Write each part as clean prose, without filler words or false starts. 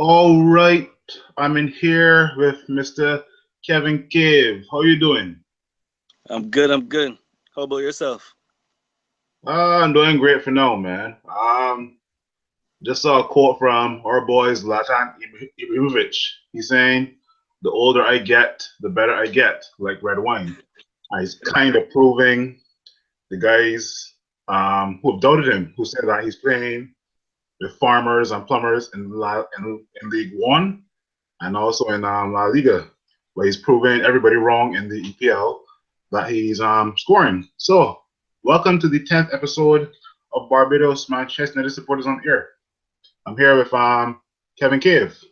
All right, I'm in here with Mr. Kevin Cave. How you doing? I'm good. I'm good. How about yourself? I'm doing great for now, man. Just saw a quote from our boy Zlatan Ibrahimovic. He's saying, "The older I get, the better I get, like red wine." And he's kind of proving the guys who have doubted him, who said that he's playing with farmers and plumbers in League One and also in La Liga, where he's proven everybody wrong in the EPL that he's scoring. So, welcome to the 10th episode of Barbados Manchester United Supporters on Air. I'm here with Kevin Cave.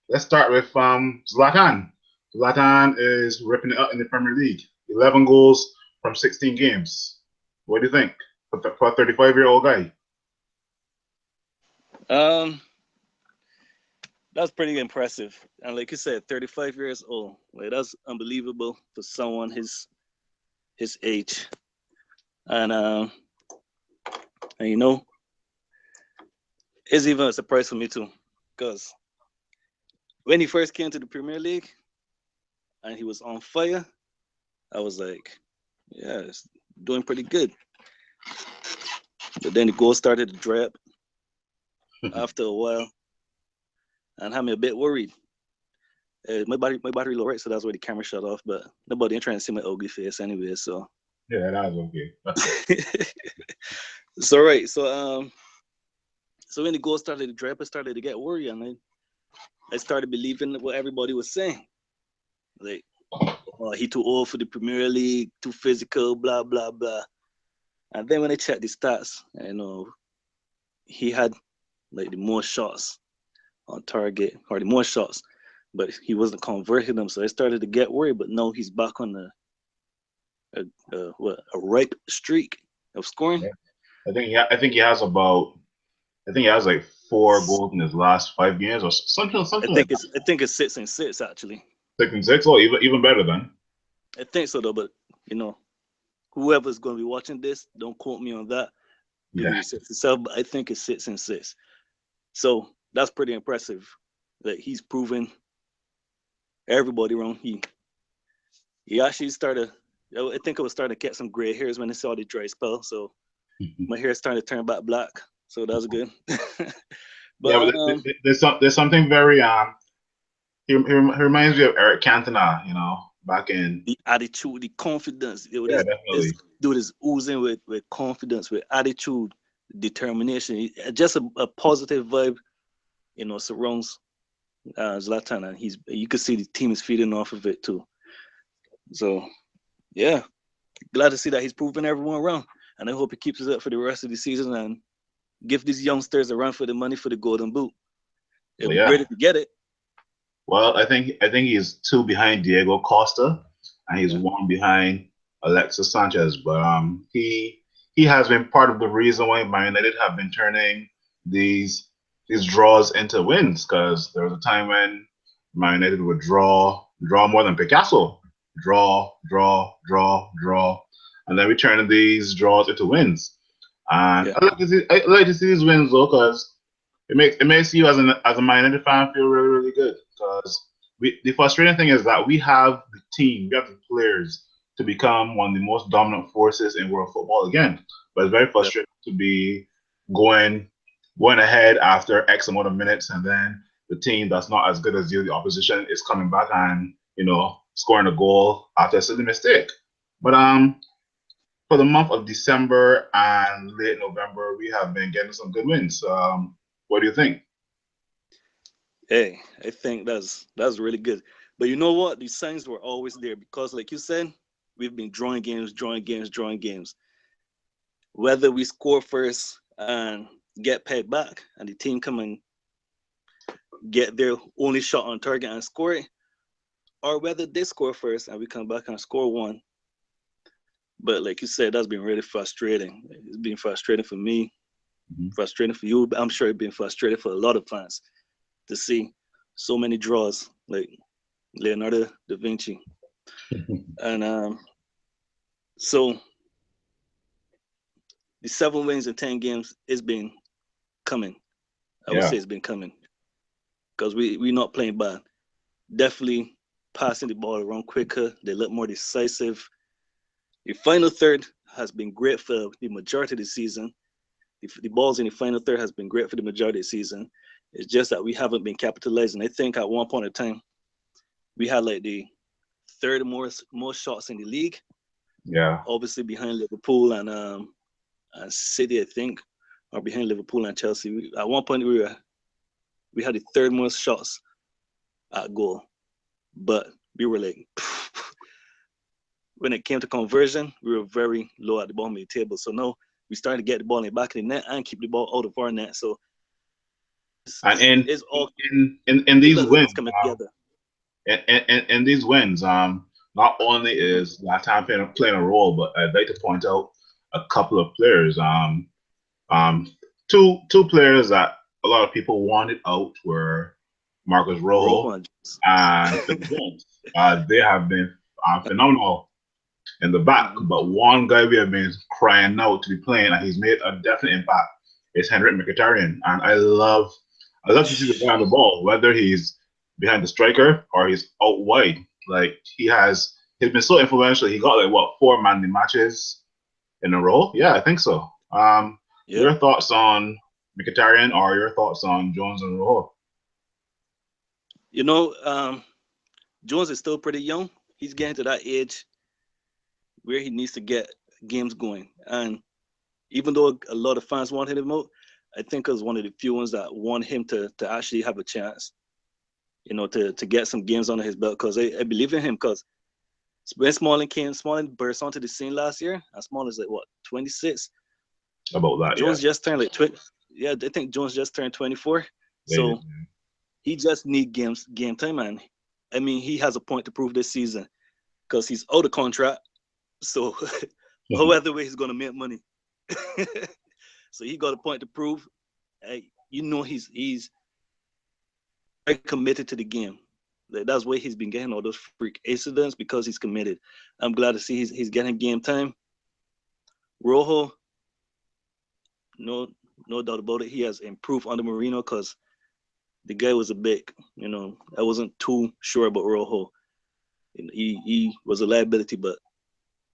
Let's start with Zlatan. Zlatan is ripping it up in the Premier League. 11 goals from 16 games. What do you think for a 35-year-old guy? Um, that's pretty impressive. And like you said, 35 years old. Like that's unbelievable for someone his age. And and you know, it's even a surprise for me too, because when he first came to the Premier League and he was on fire, I was like, yeah, it's doing pretty good. But then the goal started to drip after a while, and had me a bit worried. My battery low, right? So that's why the camera shut off. But nobody ain't trying to see my ugly face anyway. So, Yeah, that was okay. so right. So when the goal started to drip, I started to get worried, and I started believing what everybody was saying. Like, oh, he too old for the Premier League, too physical, blah blah blah. And then when I checked the stats, he had like the most shots on target or the most shots, but he wasn't converting them. So I started to get worried. But no, he's back on a ripe streak of scoring. Yeah. I think he has like 4 goals in his last 5 games or something like that. I think it's 6 and 6 actually. 6 and 6. Oh, even better then. I think so though, but you know, whoever's going to be watching this, don't quote me on that. Do the Yeah. research yourself, but I think it's 6 and 6. So that's pretty impressive. That he's proven everybody wrong. He actually started. I think I was starting to get some gray hairs when I saw the dry spell. So my hair is starting to turn back black. So that was good. Yeah, but but there's something very he reminds me of Eric Cantona, back in. the attitude, the confidence. Yeah, This definitely. dude is oozing with confidence, with attitude, determination. Just a positive vibe, surrounds Zlatan, and you can see the team is feeding off of it too. So yeah, glad to see that he's proving everyone wrong, and I hope he keeps it up for the rest of the season and give these youngsters a run for the money for the golden boot. It'd Well, be great yeah. if you get it. Well, I think he's two behind Diego Costa, and he's Yeah, one behind Alexis Sanchez. But he has been part of the reason why Man United have been turning these these draws into wins. Because there was a time when Man United would draw more than Picasso, draw, and then we turn these draws into wins. And yeah, I like to see these wins though, because it makes you as a Man United fan feel really really good. Because the frustrating thing is that we have the team, we have the players to become one of the most dominant forces in world football again. But it's very yeah, frustrating to be going going ahead after X amount of minutes, and then the team that's not as good as you, the opposition, is coming back and scoring a goal after a silly mistake. But for the month of December and late November, we have been getting some good wins. What do you think? hey, I think that's really good. But you know what? These signs were always there because, like you said, we've been drawing games, drawing games, drawing games. Whether we score first and get paid back, and the team come and get their only shot on target and score it, or whether they score first and we come back and score one. But like you said, that's been really frustrating. It's been frustrating for me, Mhm. frustrating for you. But I'm sure it's been frustrating for a lot of fans to see so many draws like Leonardo da Vinci. And so the 7 wins in 10 games, it's been coming. I would Yeah, say it's been coming. because we not playing bad. Definitely passing the ball around quicker. They look more decisive. The final third has been great for the majority of the season. The balls in the final third has been great for the majority of the season. It's just that we haven't been capitalizing. I think at one point in time, we had like the third most shots in the league. Yeah. Obviously behind Liverpool and City, I think, or behind Liverpool and Chelsea. At one point, we had the third most shots at goal, but we were like, when it came to conversion, we were very low at the bottom of the table. So now we started to get the ball in the back of the net and keep the ball out of our net. So And it's all in these wins, it's coming together. in these wins, not only is Zlatan playing a role, but I'd like to point out a couple of players. Two players that a lot of people wanted out were Marcus Rojo and Phil Jones. They have been phenomenal in the back, but one guy we have been crying out to be playing, and he's made a definite impact, is Henrik Mkhitaryan. And I love to see the guy on the ball, whether he's behind the striker or he's out wide. Like he's been so influential. He got like what 4 man of the matches in a row. Yeah, I think so. Your thoughts on Mkhitaryan or your thoughts on Jones and Rojo? You know, Jones is still pretty young. He's getting to that age where he needs to get games going. And even though a lot of fans wanted him out, I think I was one of the few ones that want him to actually have a chance, you know, to get some games under his belt, because I believe in him. Because when Smalling burst onto the scene last year, and Smalling's like, what, 26? About that, Jones just turned like 20. Yeah, I think Jones just turned 24. So he just need game time, man. I mean, he has a point to prove this season because he's out of contract. So no other way he's gonna make money. So he got a point to prove. You know, he's very committed to the game. That's why he's been getting all those freak incidents, because he's committed. I'm glad to see he's getting game time. Rojo, no doubt about it. He has improved under Mourinho, because the guy was a bit, you know, I wasn't too sure about Rojo. He was a liability, but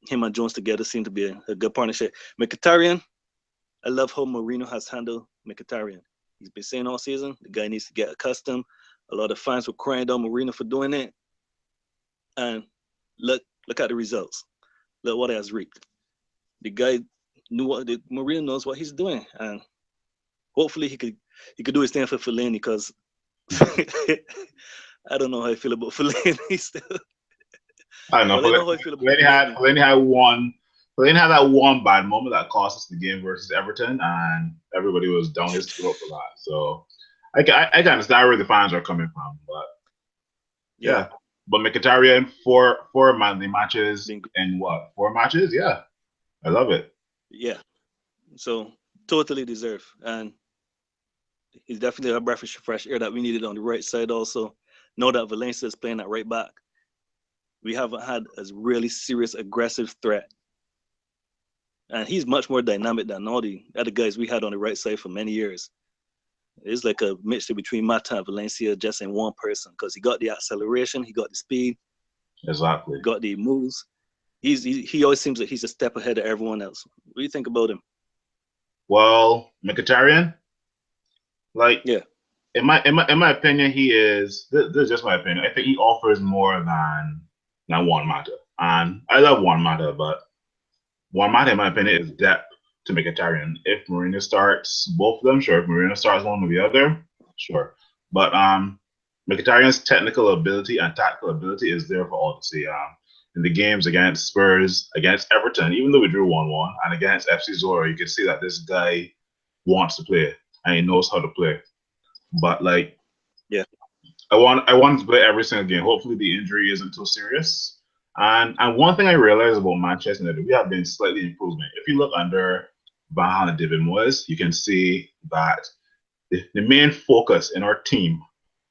him and Jones together seem to be a good partnership. Mkhitaryan, I love how Mourinho has handled Mkhitaryan. He's been saying all season, the guy needs to get accustomed. A lot of fans were crying down Mourinho for doing it. And look at the results. Look what he has reaped. The guy Mourinho knows what he's doing. And hopefully he could do his thing for Fellaini, because I don't know how I feel about Fellaini still. I don't know. Fellaini had that one bad moment that cost us the game versus Everton, and everybody was down his throat for that. So I can understand where the fans are coming from, but yeah. But Mkhitaryan, four man of the matches in what? 4 matches? Yeah, I love it. Yeah, so totally deserved, and he's definitely a breath of fresh air that we needed on the right side. Also, know that Valencia is playing at right back. We haven't had a really serious aggressive threat. And he's much more dynamic than all the other guys we had on the right side for many years. It's like a mixture between Mata and Valencia just in one person, because he got the acceleration, he got the speed. Exactly. Got the moves. He always seems like he's a step ahead of everyone else. What do you think about him? Well, Mkhitaryan, like, yeah, in my opinion, he is. This is just my opinion. I think he offers more than Juan Mata, and I love Juan Mata, but Juan Mata, in my opinion, is depth to Mkhitaryan. If Mourinho starts both of them, sure. If Mourinho starts one or the other, sure. But Mkhitaryan's technical ability and tactical ability is there for all to see. In the games against Spurs, against Everton, even though we drew 1-1, and against FC Zora, you can see that this guy wants to play and he knows how to play. But like, yeah, I want to play every single game. Hopefully, the injury isn't too serious. And one thing I realized about Manchester United, we have been slightly improvement. If you look under Van Gaal and David Moyes, you can see that the main focus in our team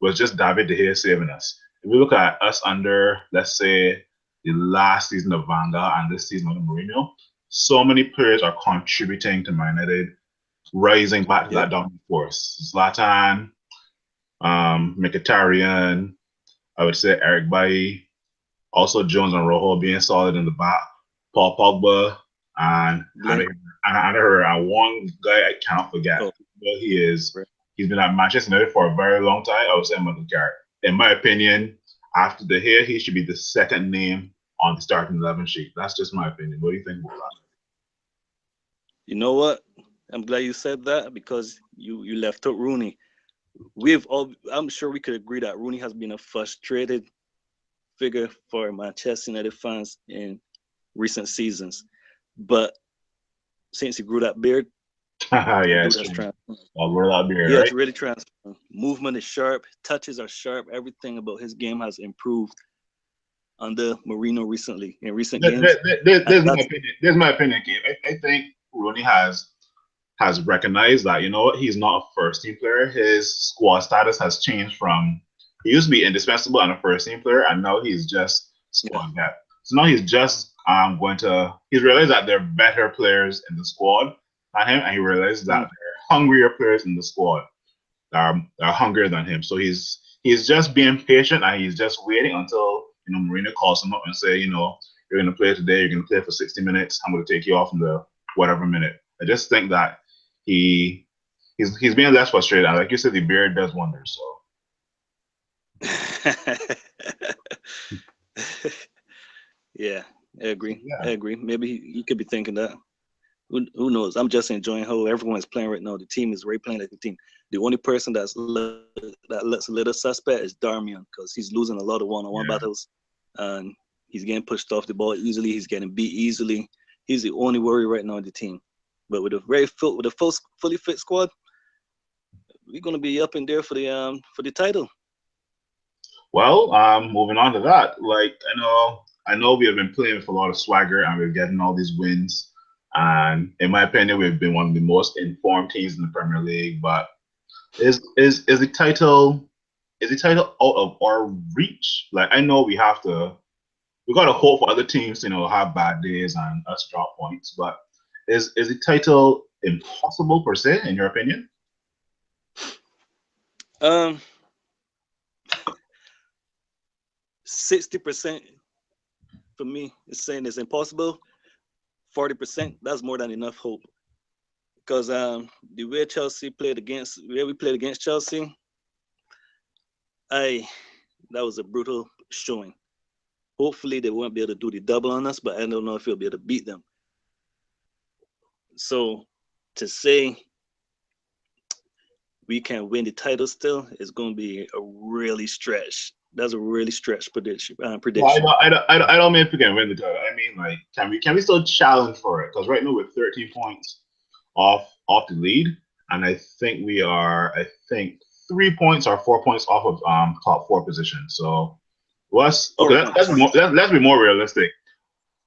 was just David De Gea saving us. If we look at us under, let's say, the last season of Van Gaal and this season of Mourinho, so many players are contributing to Man United rising back to that dominant force. Zlatan, Mkhitaryan, I would say Eric Bailly, also Jones and Rojo being solid in the back, Paul Pogba, and Blake. and one guy I can't forget Oh, who he is. right. He's been at Manchester United for a very long time. I would say Mkhitaryan. In my opinion, after De Gea, he should be the second name on the starting 11 sheet. That's just my opinion. What do you think about that? You know what? I'm glad you said that because you left out Rooney. I'm sure we could agree that Rooney has been a frustrated figure for Manchester United fans in recent seasons. But since he grew that beard, the Yeah, dude it's has true. transformed. I'll roll out beer, He has right? really transformed. Movement is sharp, touches are sharp. Everything about his game has improved under Mourinho recently in recent games. And There's my that's opinion. There's my opinion, Gabe. I think Rooney has recognized that, you know what, he's not a first team player. His squad status has changed from he used to be indispensable and a first team player, and now he's just yeah. squad depth. So now he's just he's realized that there are better players in the squad than him, and he realized that Mm. there are hungrier players in the squad that are hungrier than him. So he's just being patient and he's just waiting until Mourinho calls him up and say, you're gonna play today, you're gonna play for 60 minutes, I'm gonna take you off in the whatever minute. I just think that he he's being less frustrated. And like you said, the beard does wonders. Yeah, I agree. I Yeah. agree. Maybe he could be thinking that. Who knows? I'm just enjoying how everyone is playing right now. The team is really playing like a team. The only person that looks a little suspect is Darmian because he's losing a lot of one-on-one Yeah. battles, and he's getting pushed off the ball easily. He's getting beat easily. He's the only worry right now in the team. But with a fully fit squad, we're gonna be up in there for the title. Well, moving on to that, like I know we have been playing with a lot of swagger and we're getting all these wins. And in my opinion, we've been one of the most informed teams in the Premier League. But is the title out of our reach? Like I know we gotta hope for other teams, have bad days and us drop points. But is the title impossible per se, in your opinion? Um, 60% for me is saying it's impossible. 40%, that's more than enough hope. Because the way we played against Chelsea, I that was a brutal showing. Hopefully they won't be able to do the double on us, but I don't know if we'll be able to beat them. So to say we can win the title still is going to be a really stretch. That's a really stretch prediction. Well, Prediction. I don't mean if we can win the title. I mean, like, can we still challenge for it? Because right now we're 13 points off the lead, and I think we are 3 points or 4 points off of top four position. So let's okay. Four Let's points. be more, let's be more realistic.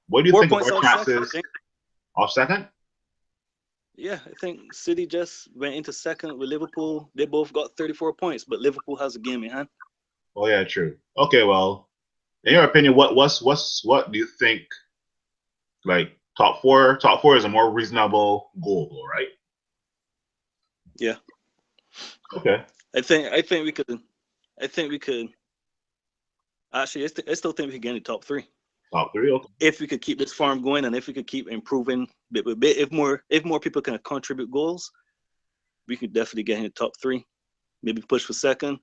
What do you Four think of points our out second, I chances think. of second? Yeah, I think City just went into second with Liverpool. They both got 34 points, but Liverpool has a game in hand. Oh yeah, true. Okay, well, in your opinion, what do you think? Like top four is a more reasonable goal, right? Yeah, Okay, I think we could. I think we could. Actually, I still think we could get in the top three top three. Okay. if we could keep this farm going and if we could keep improving bit by bit. If more people can contribute goals, we could definitely get in the top three. Maybe push for second,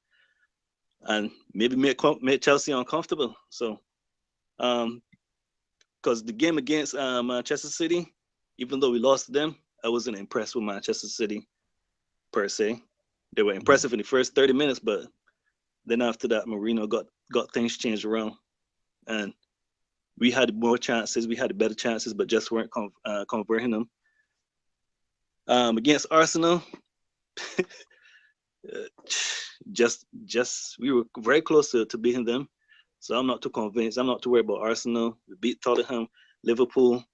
and maybe make Chelsea uncomfortable. So, because the game against Manchester City, even though we lost to them, I wasn't impressed with Manchester City per se. They were impressive in the first 30 minutes, but then after that, Mourinho got things changed around, and we had more chances, we had better chances, but just weren't converting them. Against Arsenal, just we were very close to beating them. So I'm not too convinced. I'm not too worried about Arsenal. We beat Tottenham, Liverpool,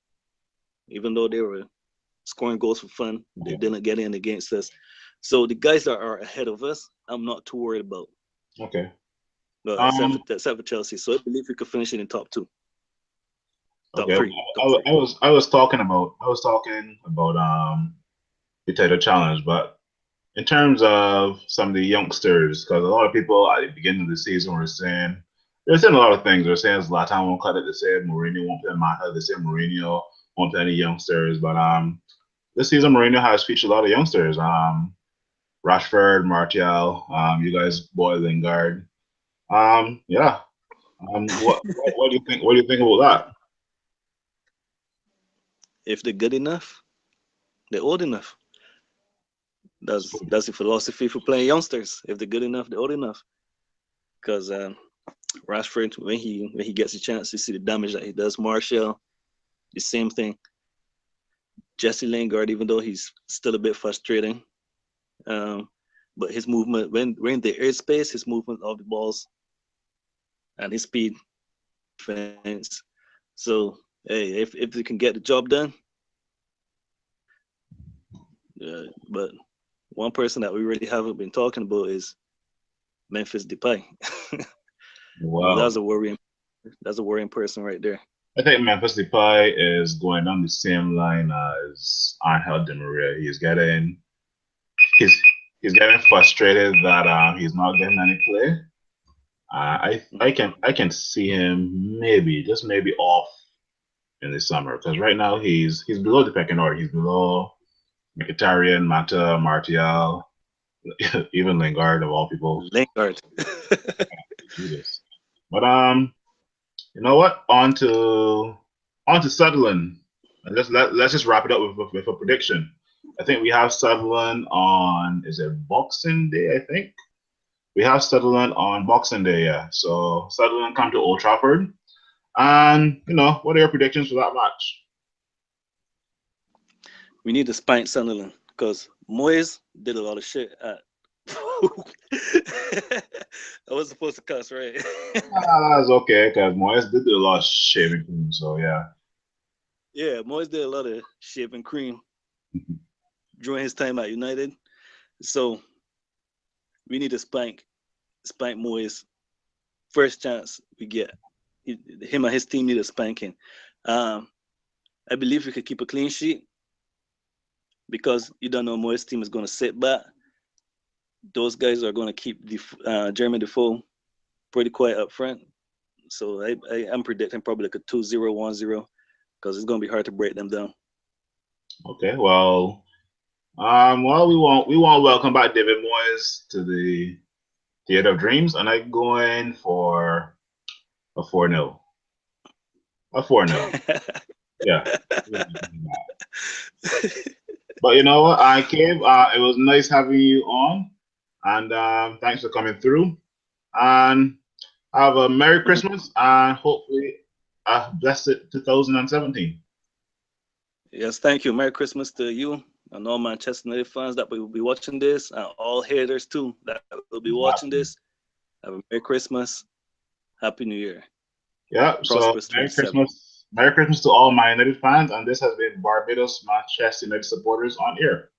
even though they were scoring goals for fun, they Yeah. didn't get in against us. So the guys that are ahead of us, I'm not too worried about. Okay. Well, Um. except for Chelsea. So I believe we could finish it in top two, top Okay. three, I, top three. I was talking about the title challenge, but in terms of some of the youngsters, because a lot of people at the beginning of the season were saying they're saying a lot of things. They're saying Zlatan won't cut it. They said Mourinho won't play Mata. They said Mourinho won't play any youngsters. But this season Mourinho has featured a lot of youngsters. Rashford, Martial, you guys, boy Lingard. Yeah. What do you think? What do you think about that? If they're good enough, they're old enough. That's the philosophy for playing youngsters. If they're good enough, they're old enough. Because Rashford, when he gets a chance to see the damage that he does, Martial, the same thing. Jesse Lingard, even though he's still a bit frustrating, but his movement when we're in the airspace, his movement of the balls and his speed, defense. So hey, if they can get the job done, but one person that we really haven't been talking about is Memphis Depay. Wow. That's a worrying person right there. I think Memphis Depay is going down the same line as Angel Di Maria. He's he's getting frustrated that he's not getting any play. I can see him maybe just maybe off in the summer because right now he's below the pecking order. He's below Mkhitaryan, Mata, Martial, even Lingard of all people. Lingard. Do this. But you know what? On to Sutherland. And let's just wrap it up with a prediction. I think we have Sutherland on, is it Boxing Day? I think we have Sutherland on Boxing Day. Yeah. So Sutherland come to Old Trafford, and what are your predictions for that match? We need to spank Sunderland because Moyes did a lot of shit at. I was supposed to cuss, right? That's okay because Moyes did do a lot of shaving cream, so yeah. Yeah, Moyes did a lot of shaving cream during his time at United. So we need to spank Moyes. First chance we get. Him and his team need a spanking. I believe we could keep a clean sheet because you don't know Moyes' team is going to sit back. Those guys are going to keep Jeremy Defoe pretty quiet up front. So I'm predicting probably like a 2-0, 1-0 because it's going to be hard to break them down. Okay, well, we won't welcome back David Moyes to the Theater of Dreams, and I'm going for a 4-0. A 4-0. Yeah. But you know what, Cave, it was nice having you on, and thanks for coming through. And have a Merry Christmas and hopefully a blessed 2017. Yes, thank you. Merry Christmas to you and all Manchester United fans that will be watching this, and all haters too that will be watching this. Have a Merry Christmas, Happy New Year. Yeah, Prosperous so Merry Christmas to all my United fans, and this has been Barbados Manchester United supporters on air.